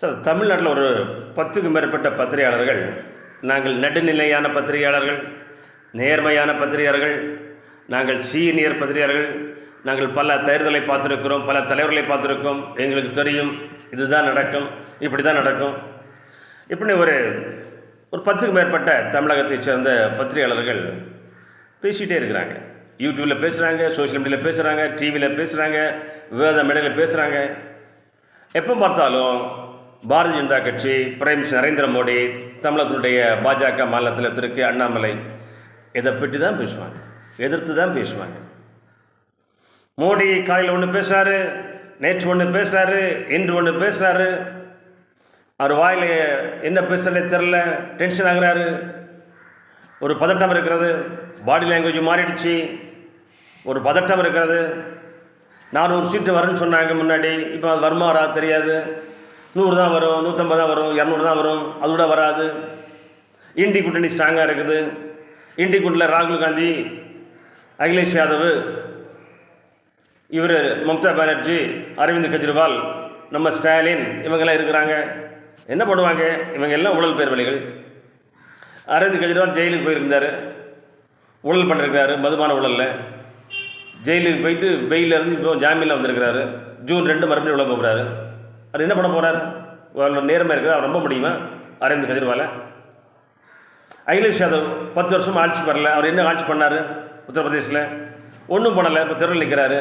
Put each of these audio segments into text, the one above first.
Sir, தமிழ்நாட்டில் ஒரு 10க்கும் மேற்பட்ட பத்திரிகையாளர்கள், நாங்கள் நடுநிலையான பத்திரிகையாளர்கள், நேர்மையான பத்திரிகையாளர்கள், நாங்கள் சீனியர் பத்திரிகையாளர்கள், நாங்கள் பல தேர்தலை பார்த்துருக்கிறோம், பல தலைவர்களை பார்த்துருக்கோம், எங்களுக்கு தெரியும் இதுதான் நடக்கும், இப்படி தான் நடக்கும், இப்படி ஒரு 10க்கும் மேற்பட்ட தமிழகத்தைச் சேர்ந்த பத்திரிகையாளர்கள் பேசிகிட்டே இருக்கிறாங்க. யூடியூப்பில் பேசுகிறாங்க, சோஷியல் மீடியாவில் பேசுகிறாங்க, டிவியில் பேசுகிறாங்க, விவாத மேடையில் பேசுகிறாங்க. எப்போ பார்த்தாலும் பாரதிய ஜனதா கட்சி, பிரைம் மினிஸ்டர் நரேந்திர மோடி, தமிழகத்தினுடைய பாஜக மாநிலத்தில் திரு அண்ணாமலை இதை பற்றி தான் பேசுவாங்க, எதிர்த்து தான் பேசுவாங்க. மோடி காலையில் ஒன்று பேசுகிறாரு, நேற்று ஒன்று பேசுகிறாரு, இன்று ஒன்று பேசுகிறாரு. அவர் வாயில் என்ன பேசுகிறதே தெரில, டென்ஷன் ஆகுறாரு, ஒரு பதட்டம் இருக்கிறது, பாடி லாங்குவேஜ் மாறிடுச்சு, ஒரு பதட்டம் இருக்கிறது. 400 சீட்டு வரும்னு சொன்னாங்க முன்னாடி, இப்போ அது வருமா வராது தெரியாது. 100 தான் வரும், 150 தான் வரும், 200 தான் வரும், அது கூட வராது. இண்டி கூட்டணி ஸ்ட்ராங்காக இருக்குது. இண்டி கூட்டணியில் ராகுல் காந்தி, அகிலேஷ் யாதவ், இவர் மம்தா பானர்ஜி, அரவிந்த் கெஜ்ரிவால், நம்ம ஸ்டாலின், இவங்கெல்லாம் இருக்கிறாங்க. என்ன பண்ணுவாங்க? இவங்க எல்லாம் ஊழல் பேர்வழிகள். அரவிந்த் கெஜ்ரிவால் ஜெயிலுக்கு போயிருந்தார், ஊழல் பண்ணிருக்கிறாரு, மதுபான ஊழலில் ஜெயிலுக்கு போயிட்டு பெயிலில் இருந்து இப்போ ஜாமீனில் வந்திருக்கிறாரு. ஜூன் 2 மறுபடியும் உள்ள போகிறாரு. அவர் என்ன பண்ண போகிறார்? அவரோட நேர்மை இருக்குது, அவர் நம்ப முடியுமா அரவிந்த் கெஜ்ரிவாலை? அகிலேஷ் யாதவ் 10 வருஷம் ஆட்சி வரல, அவர் என்ன ஆட்சி பண்ணார்? உத்தரப்பிரதேசில் ஒன்றும் பண்ணலை, இப்போ தெருவில் நிற்கிறாரு.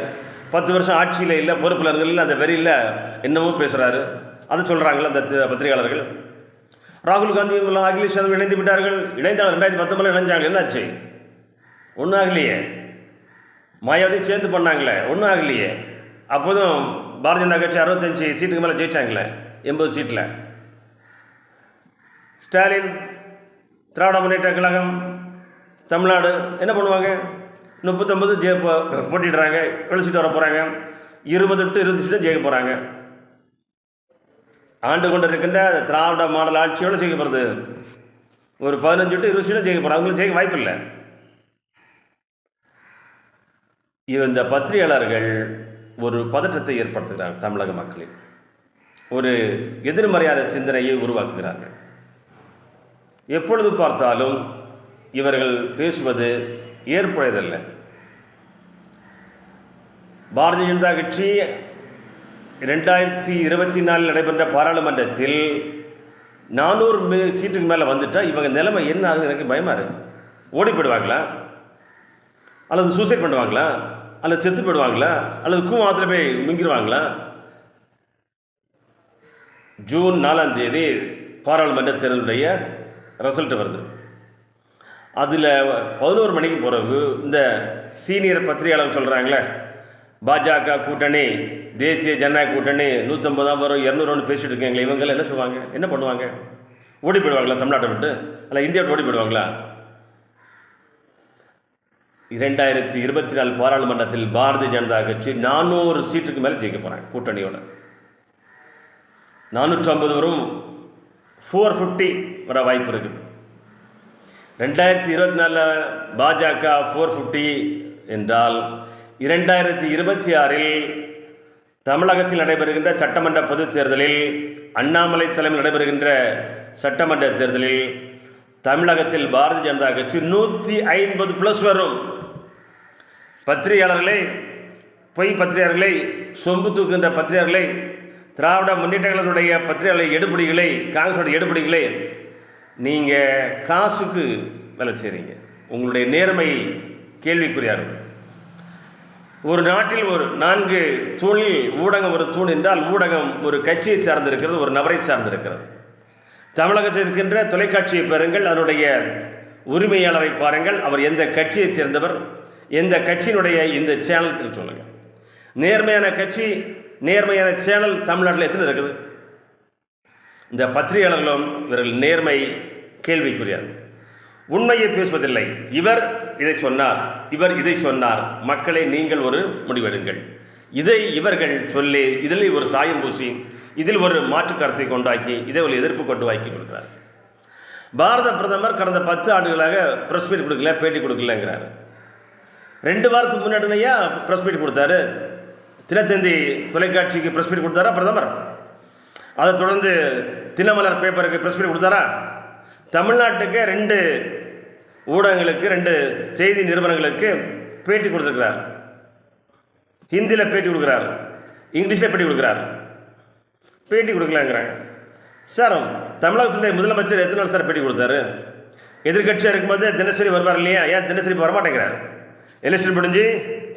10 வருஷம் ஆட்சியில் இல்லை, பொறுப்பில் இல்லை, அந்த வெறியில் என்னமோ பேசுகிறாரு. அதை சொல்கிறாங்களே அந்த பத்திரிகையாளர்கள். ராகுல் காந்தி அகிலேஷ் யாதவ் இணைந்து விட்டார்கள். இணைந்தாலும் 2019 இணைஞ்சாங்க, என்னாச்சு? ஒன்றும் ஆகலையே. மாயாவதி சேர்ந்து பண்ணாங்களே, ஒன்றும் ஆகலையே. அப்போதும் பாரதிய ஜனதா கட்சி 65 சீட்டுக்கு மேலே ஜெயிச்சாங்களே, 80 சீட்டில். ஸ்டாலின், திராவிட முன்னேற்ற கழகம், தமிழ்நாடு என்ன பண்ணுவாங்க? 39 போட்டிடுறாங்க, 7 சீட்டு வர போகிறாங்க, 20 சீட்டும் ஜெயிக்க போகிறாங்க. ஆண்டு கொண்டு இருக்கின்ற திராவிட மாடல் ஆட்சி எவ்வளோ ஜெயிக்க போகிறது? ஒரு 15 to 20 சீட்டும் ஜெயிக்க போகிறாங்க. அவங்களுக்கு ஜெயிக்க வாய்ப்பு இல்லை. இந்த பத்திரிகையாளர்கள் ஒரு பதற்றத்தை ஏற்படுத்துகிறார்கள். தமிழக மக்களில் ஒரு எதிர்மறையான சிந்தனையை உருவாக்குகிறார்கள். எப்பொழுது பார்த்தாலும் இவர்கள் பேசுவது ஏற்புடையதல்ல. பாரதிய ஜனதா கட்சி 2024 நடைபெற்ற பாராளுமன்றத்தில் 400 சீட்டுக்கு மேலே வந்துட்டால் இவங்க நிலைமை என்ன ஆகுது? எனக்கு பயமாக இருக்குது. ஓடி போயிடுவாங்களா, அல்லது சூசைட் பண்ணுவாங்களா, அல்லது செத்து போயிடுவாங்களா, அல்லது கூவாத்தில் போய் முங்கிடுவாங்களா? ஜூன் 4 பாராளுமன்ற தேர்தலுடைய ரிசல்ட் வருது. அதில் 11 மணிக்கு பிறகு இந்த சீனியர் பத்திரிகையாளர் சொல்கிறாங்களே, பாஜக கூட்டணி, தேசிய ஜனநாயக கூட்டணி 150 தான் வரும், 200 பேசிகிட்டு இருக்காங்களே, இவங்கெல்லாம் என்ன சொல்லுவாங்க? என்ன பண்ணுவாங்க? ஓடி போயிடுவாங்களா தமிழ்நாட்டை விட்டு? அல்ல இந்தியா விட்டு ஓடி போயிடுவாங்களா? 2024 பாராளுமன்றத்தில் பாரதிய ஜனதா கட்சி 400 சீட்டுக்கு மேலே ஜெயிக்க போகிறாங்க. கூட்டணியோட 450 வரும், 450 வர வாய்ப்பு இருக்குது. 2024 பாஜக 450 என்றால் 2026 தமிழகத்தில் நடைபெறுகின்ற சட்டமன்ற பொதுத் தேர்தலில், அண்ணாமலை தலைமையில் நடைபெறுகின்ற சட்டமன்ற தேர்தலில் தமிழகத்தில் பாரதிய ஜனதா கட்சி 150+ வரும். பத்திரிகையாளர்களை, பொய் பத்திரிகையாளர்களை, சொம்பு தூக்குகின்ற பத்திரிகையாளர்களை, திராவிட முன்னேற்ற கழகத்தினுடைய பத்திரிகையாளர்களை, எடுபடிகளை, காங்கிரஸோட எடுபடிகளை நீங்கள் காசுக்கு வேலை செய்கிறீங்க. உங்களுடைய நேர்மை கேள்விக்குறியாகும். ஒரு நாட்டில் ஒரு 4 தூணில் ஊடகம் ஒரு தூண் என்றால், ஊடகம் ஒரு கட்சியை சார்ந்திருக்கிறது, ஒரு நபரை சார்ந்திருக்கிறது. தமிழகத்தில் இருக்கின்ற தொலைக்காட்சியை பாருங்கள், அதனுடைய உரிமையாளரை பாருங்கள், அவர் எந்த கட்சியை சேர்ந்தவர், எந்த கட்சியினுடைய இந்த சேனல் சொல்லுங்கள். நேர்மையான கட்சி, நேர்மையான சேனல் தமிழ்நாட்டில் எத்தனை இருக்குது? இந்த பத்திரிகையாளர்களும் இவர்கள் நேர்மை கேள்விக்குரியார். உண்மையை பேசுவதில்லை. இவர் இதை சொன்னார், இவர் இதை சொன்னார். மக்களை நீங்கள் ஒரு முடிவெடுங்கள். இதை இவர்கள் சொல்லி, இதில் ஒரு சாயம் பூசி, இதில் ஒரு மாற்று கருத்தை கொண்டாக்கி, இதை ஒரு எதிர்ப்பு கொண்டு வாக்கி கொடுக்கிறார். பாரத பிரதமர் கடந்த 10 ஆண்டுகளாக ப்ரெஸ் மீட் கொடுக்கல, பேட்டி கொடுக்கலங்கிறார். 2 வாரத்துக்கு முன்னாடியா ப்ரெஸ் மீட் கொடுத்தாரு? தினத்தந்தி தொலைக்காட்சிக்கு ப்ரெஸ் மீட் கொடுத்தாரா பிரதமர்? அதை தொடர்ந்து தினமலர் பேப்பருக்கு ப்ரெஸ் மீட் கொடுத்தாரா? தமிழ்நாட்டுக்கு 2 ஊடகங்களுக்கு 2 செய்தி நிறுவனங்களுக்கு பேட்டி கொடுத்துருக்கிறார். ஹிந்தியில் பேட்டி கொடுக்குறார், இங்கிலீஷில் பேட்டி கொடுக்குறார். பேட்டி கொடுக்கலாங்கிறாங்க. சார், தமிழகத்துடைய முதலமைச்சர் எத்தனை நாள் சார் பேட்டி கொடுத்தாரு? எதிர்கட்சியாக இருக்கும்போது தினசரி வருவார் இல்லையா? ஏன் தினசரி வரமாட்டேங்கிறார்? எலெக்ஷன் முடிஞ்சு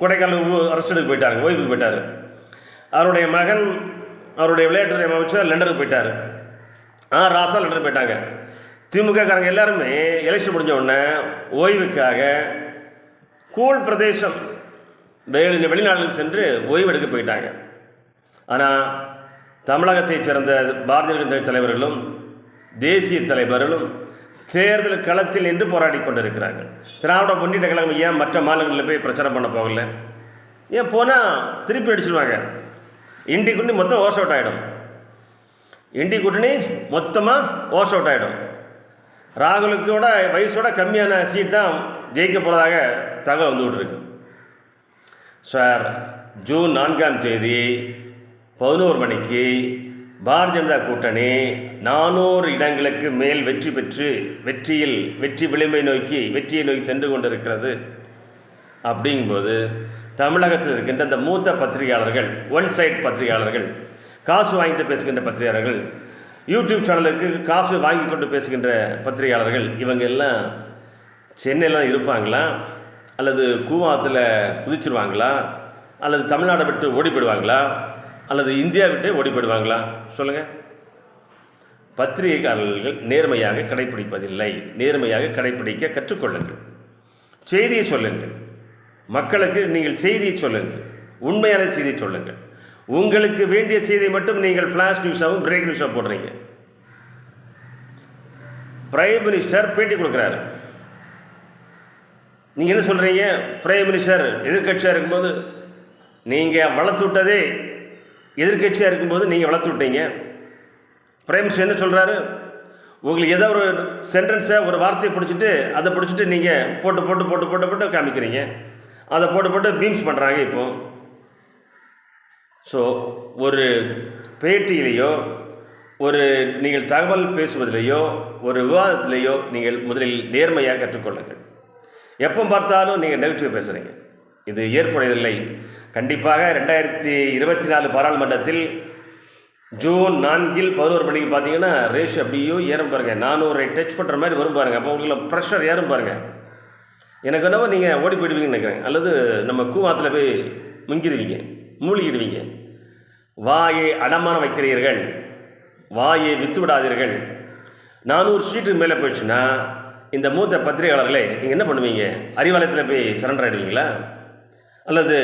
கொடைக்கானல் அரசுக்கு போயிட்டார், ஓய்வுக்கு போயிட்டார். அவருடைய மகன், அவருடைய விளையாட்டுத்துறை அமைச்சர் லண்டனுக்கு போயிட்டார். ராசா லண்டனுக்கு போயிட்டாங்க. திமுககாரங்க எல்லாருமே எலெக்ஷன் முடிஞ்ச உடனே ஓய்வுக்காக கூல் பிரதேசம் வெளிநாடுகளுக்கு சென்று ஓய்வு எடுக்க போயிட்டாங்க. ஆனால் தமிழகத்தைச் சேர்ந்த பாரதிய ஜனதா தலைவர்களும் தேசிய தலைவர்களும் தேர்தல் களத்தில் நின்று போராடி கொண்டிருக்கிறார்கள். திராவிட முன்னேற்ற கழகம் ஏன் மற்ற மாநிலங்களில் போய் பிரச்சாரம் பண்ண போகல? ஏன் போனால் திருப்பி அடிச்சுடுவாங்க. இண்டி கூட்டணி மொத்தம் வாஷ் அவுட் ஆகிடும். இண்டி கூட்டணி மொத்தமாக வாஷ் அவுட் ஆகிடும். ராகுலுக்கோட வயசோட கம்மியான சீட் தான் ஜெயிக்க போகிறதாக தகவல் வந்துவிட்டு இருக்கு. சார், ஜூன் 4ஆம் தேதி 11 மணிக்கு பாரதிய ஜனதா கூட்டணி 400 இடங்களுக்கு மேல் வெற்றி பெற்று வெற்றி விளிம்பை நோக்கி வெற்றியை நோக்கி சென்று கொண்டிருக்கிறது. அப்படிங்கும்போது தமிழகத்தில் இருக்கின்ற இந்த மூத்த பத்திரிகையாளர்கள், ஒன் சைட் பத்திரிகையாளர்கள், காசு வாங்கிட்டு பேசுகின்ற பத்திரிகையாளர்கள், யூடியூப் சேனலுக்கு காசு வாங்கி கொண்டு பேசுகின்ற பத்திரிகையாளர்கள், இவங்க எல்லாம் சென்னையில் இருப்பாங்களா, அல்லது கூவாத்தில் குதிச்சிருவாங்களா, அல்லது தமிழ்நாடை விட்டு ஓடி போயிடுவாங்களா, அல்லது இந்தியா விட்டு ஓடி போயிடுவாங்களா? சொல்லுங்கள். பத்திரிகையாளர்கள் நேர்மையாக கடைப்பிடிப்பதில்லை. நேர்மையாக கடைப்பிடிக்க கற்றுக்கொள்ளுங்கள். செய்தியை சொல்லுங்கள். மக்களுக்கு நீங்கள் செய்தியை சொல்லுங்கள். உண்மையான செய்தியை சொல்லுங்கள். உங்களுக்கு வேண்டிய செய்தியை மட்டும் நீங்கள் ஃப்ளாஷ் நியூஸாகவும் பிரேக் நியூஸாக போடுறீங்க. பிரைம் மினிஸ்டர் பேட்டி கொடுக்குறாரு. நீங்கள் என்ன சொல்கிறீங்க? பிரைம் மினிஸ்டர் எதிர்கட்சியாக இருக்கும்போது நீங்கள் வளர்த்து விட்டதே, எதிர்கட்சியாக இருக்கும்போது நீங்கள் வளர்த்து விட்டீங்க. பிரைம் மினிஸ்டர் என்ன சொல்கிறாரு? உங்களுக்கு ஏதோ ஒரு சென்டென்ஸை, ஒரு வார்த்தையை பிடிச்சிட்டு நீங்கள் போட்டு காமிக்கிறீங்க. அதை போட்டு பீம்ஸ் பண்ணுறாங்க. இப்போ ஸோ ஒரு பேட்டியிலேயோ, நீங்கள் தகவல் பேசுவதிலேயோ, ஒரு விவாதத்திலேயோ நீங்கள் முதலில் நேர்மையாக கற்றுக்கொள்ளுங்கள். எப்போ பார்த்தாலும் நீங்கள் நெகட்டிவ் பேசுகிறீங்க. இது ஏற்புடையதில்லை. கண்டிப்பாக 2024 பாராளுமன்றத்தில் ஜூன் 4 11 மணிக்கு பார்த்தீங்கன்னா ரேஷ் அப்படியோ ஏறும் பாருங்கள். 400 டச் பண்ணுற மாதிரி வரும் பாருங்கள். அப்போ உங்களுக்கு ப்ரெஷர் ஏறும் பாருங்கள். எனக்கு என்னவோ நீங்கள் ஓடி போயிடுவீங்கன்னு நினைக்கிறேன். அல்லது நம்ம கூவாத்தில் போய் மூழ்கிடுவீங்க. வாயை அடமானம் வைக்கிறீர்கள். வாயை விற்று விடாதீர்கள். 400 சீட்டுக்கு மேலே போயிடுச்சுன்னா இந்த மூத்த பத்திரிகையாளர்களே நீங்கள் என்ன பண்ணுவீங்க? அறிவாலயத்தில் போய் சரண்டர் ஆகிடுவீங்களா? அல்லது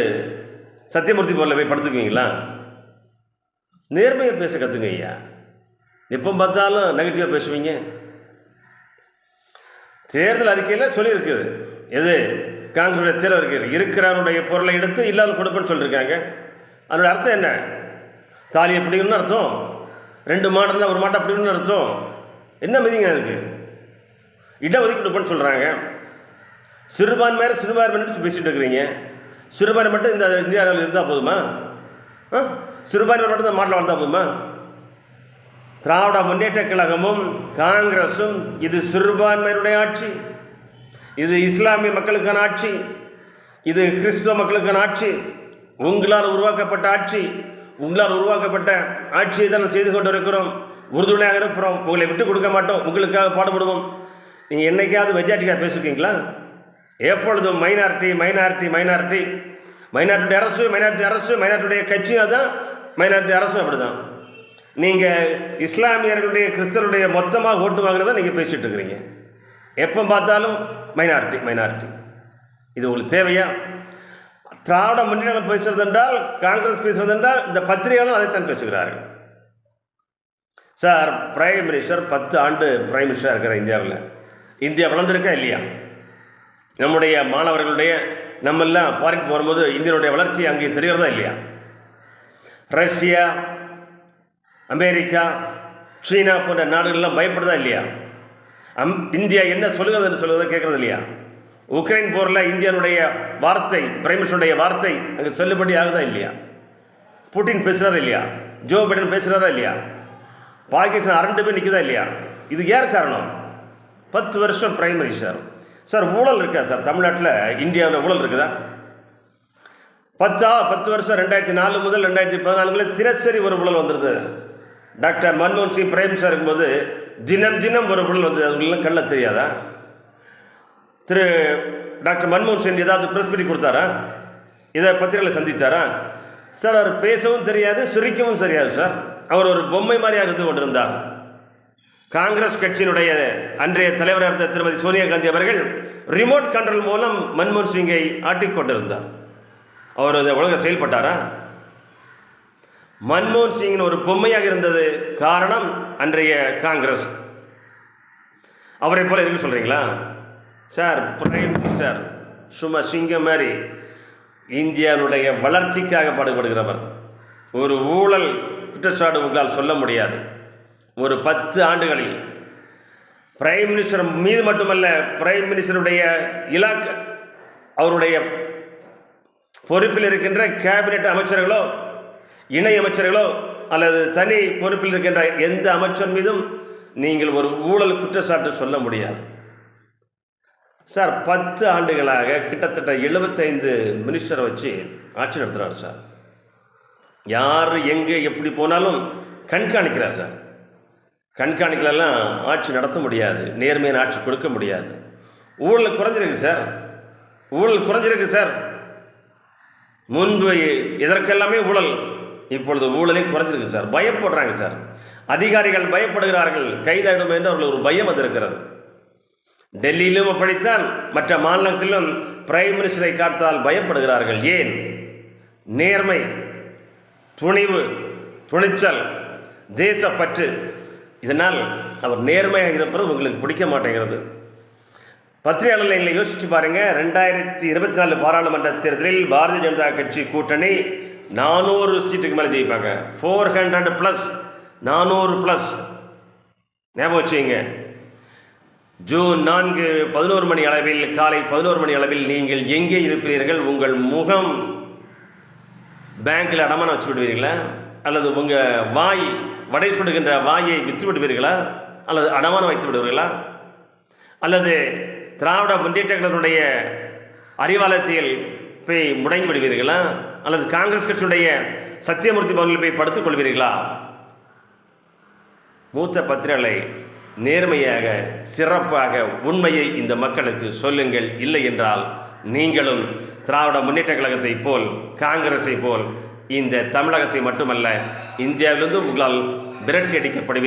சத்தியமூர்த்தி போரில் போய் படுத்துக்குவீங்களா? நேர்மையாக பேச கற்றுங்க ஐயா. எப்போ பார்த்தாலும் நெகட்டிவாக பேசுவீங்க. தேர்தல் அறிக்கையில் சொல்லியிருக்குது. எது? காங்கிரஸுடைய தேர்தல் இருக்கிறவனுடைய பொருளை எடுத்து இல்லாத கொடுப்பேன்னு சொல்லியிருக்காங்க. அதனுடைய அர்த்தம் என்ன? தாலியை பிடிக்கணும்னு அர்த்தம். 2 மாடு இருந்தால் 1 மாட்டை பிடிக்கணும்னு அர்த்தம். என்ன மதிங்க அதுக்கு? இடம் ஒதுக்கி கொடுப்பேன்னு சொல்கிறாங்க. சிறுபான்மையினர் பேசிகிட்டு இருக்கிறீங்க. சிறுபான்மை மட்டும் இந்த இந்தியாவில் இருந்தால் போதுமா? சிறுபான்மை மட்டும் தான் மாட்டில் வளர்த்தா போதுமா? திராவிட முன்னேற்ற கழகமும் காங்கிரஸும் இது சிறுபான்மையினுடைய ஆட்சி, இது இஸ்லாமிய மக்களுக்கான ஆட்சி, இது கிறிஸ்தவ மக்களுக்கான ஆட்சி, உங்களால் உருவாக்கப்பட்ட ஆட்சி. உங்களால் உருவாக்கப்பட்ட ஆட்சியை தான் செய்து கொண்டு இருக்கிறோம். உறுதுணையாக இருக்கிறோம். உங்களை விட்டு கொடுக்க மாட்டோம். உங்களுக்காக பாடுபடுவோம். நீங்கள் என்னைக்காவது மெஜாரிட்டிக்காக பேசிருக்கீங்களா? எப்பொழுதும் மைனாரிட்டி அரசு, மைனாரிட்டியுடைய கட்சியும் அதுதான், மைனாரிட்டி அரசும் அப்படி தான். நீங்கள் இஸ்லாமியர்களுடைய கிறிஸ்தவருடைய மொத்தமாக ஓட்டு வாங்கினதை நீங்கள் பேசிகிட்டு இருக்கிறீங்க. எப்போ பார்த்தாலும் மைனாரிட்டி. இது உங்களுக்கு தேவையா? திராவிட முன்னேற்றம் பேசுவது என்றால், காங்கிரஸ் பேசுவது என்றால், இந்த பத்திரிகையாளர்கள் அதைத்தான் பேசுகிறார்கள். சார், பிரைம் மினிஸ்டர் 10 ஆண்டு பிரைம் மினிஸ்டராக இருக்கிற இந்தியாவில். இந்தியா வளர்ந்துருக்கா இல்லையா? நம்முடைய மாணவர்களுடைய நம்மெல்லாம் ஃபாரின் போகும்போது இந்தியனுடைய வளர்ச்சி அங்கே தெரிகிறதா இல்லையா? ரஷ்யா, அமெரிக்கா, சீனா போன்ற நாடுகள்லாம் பயப்படுதா இல்லையா? இந்தியா என்ன சொல்லுகிறது என்று சொல்லுவதை கேட்குறது இல்லையா? உக்ரைன் போரில் இந்தியனுடைய வார்த்தை, பிரைம் மினிஸ்டருடைய வார்த்தை அங்கே செல்லுபடி ஆகுதா இல்லையா? புட்டின் பேசுகிறாரா இல்லையா? ஜோ பைடன் பேசுகிறாரா இல்லையா? பாகிஸ்தான் அரண்டு போய் நிற்குதா இல்லையா? இது யார் காரணம்? 10 வருஷம் பிரைம் மினிஸ்டர். சார் ஊழல் இருக்கா சார் தமிழ்நாட்டில்? இந்தியாவில் ஊழல் இருக்குதா? 10 வருஷம் 2004 முதல் 2014 தினசரி ஒரு ஊழல் வந்துடுது. டாக்டர் மன்மோகன் சிங் பிரைம் மினிஸ்டர் இருக்கும்போது தினம் ஒரு ஊழல் வந்தது. அதுலாம் கண்ண தெரியாதா? திரு டாக்டர் மன்மோகன் சிங் ஏதாவது ப்ரெஸ் மீட் கொடுத்தாரா? இதை பத்திரிகையில் சந்தித்தாரா? சார் அவர் பேசவும் தெரியாது, சிரிக்கவும் தெரியாது சார். அவர் ஒரு பொம்மை மாதிரியாக இருந்து கொண்டிருந்தார். காங்கிரஸ் கட்சியினுடைய அன்றைய தலைவராக இருந்த திருமதி சோனியா காந்தி அவர்கள் ரிமோட் கண்ட்ரோல் மூலம் மன்மோகன் சிங்கை ஆட்டிக்கொண்டிருந்தார். அவர் அதை ஒழுங்காக செயல்பட்டாரா? மன்மோகன் சிங் ஒரு பொம்மையாக இருந்தது காரணம் அன்றைய காங்கிரஸ். அவரை போல இருக்கு சொல்றீங்களா சார்? பிரைம் மினிஸ்டர் சும்மா சிங்கம் மாதிரி இந்தியாவுடைய வளர்ச்சிக்காக பாடுபடுகிறவர். ஒரு ஊழல் குற்றச்சாட்டு உங்களால் சொல்ல முடியாது. ஒரு 10 ஆண்டுகளில் பிரைம் மினிஸ்டர் மீது மட்டுமல்ல, பிரைம் மினிஸ்டருடைய இலாக்கு அவருடைய பொறுப்பில் இருக்கின்ற கேபினெட் அமைச்சர்களோ இணை அமைச்சர்களோ அல்லது தனி பொறுப்பில் இருக்கின்ற எந்த அமைச்சர் மீதும் நீங்கள் ஒரு ஊழல் குற்றச்சாட்டு சொல்ல முடியாது சார். 10 ஆண்டுகளாக கிட்டத்தட்ட 75 மினிஸ்டரை வச்சு ஆட்சி நடத்துகிறார் சார். யார் எங்கே எப்படி போனாலும் கண்காணிக்கிறார் சார். கண்காணிக்கலாம் ஆட்சி நடத்த முடியாது, நேர்மையான ஆட்சி கொடுக்க முடியாது. ஊழல் குறைஞ்சிருக்கு சார், ஊழல் குறைஞ்சிருக்கு சார். முன்பு இதற்கெல்லாமே ஊழல், இப்பொழுது ஊழலே குறைஞ்சிருக்கு சார். பயப்படுறாங்க சார், அதிகாரிகள் பயப்படுகிறார்கள், கைதாயிடும் என்று அவர்கள் ஒரு பயம் வந்திருக்கிறது. டெல்லியிலும் அப்படித்தான், மற்ற மாநிலத்திலும் பிரைம் மினிஸ்டரை காத்தால் பயப்படுகிறார்கள். ஏன்? நேர்மை, துணிவு, துணிச்சல், தேசப்பற்று. இதனால் அவர் நேர்மையாக இருப்பது உங்களுக்கு பிடிக்க மாட்டேங்கிறது. பத்திரிகையாளர்கள் எங்களை யோசிச்சு பாருங்க. 2024 பாராளுமன்ற தேர்தலில் பாரதிய ஜனதா கட்சி கூட்டணி 400 சீட்டுக்கு மேலே ஜெயிப்பாங்க. 400+, 400+. ஞாபகம் வச்சுங்க. ஜூன் 4 11 மணி அளவில், காலை 11 மணி அளவில் நீங்கள் எங்கே இருப்பீர்கள்? உங்கள் முகம் பேங்கில் அடமானம் வச்சு விடுவீர்களா? அல்லது உங்கள் வாய், வடை சுடுகின்ற வாயை விற்று விடுவீர்களா? அல்லது அடமானம் வைத்து விடுவீர்களா? அல்லது திராவிட முன்னேற்ற கழகத்தினுடைய அறிவாலயத்தில் போய் முடங்கி விடுவீர்களா? அல்லது காங்கிரஸ் கட்சியுடைய சத்தியமூர்த்தி பவனில் போய் படுத்துக் கொள்வீர்களா? மூத்த பத்திரிகைகளை நேர்மையாக, சிறப்பாக உண்மையை இந்த மக்களுக்கு சொல்லுங்கள். இல்லை என்றால் நீங்களும் திராவிட முன்னேற்ற கழகத்தை போல், காங்கிரஸை போல் இந்த தமிழகத்தை மட்டுமல்ல இந்தியாவிலிருந்து உங்களால் விரட்டி அடிக்கப்படுவீர்கள்.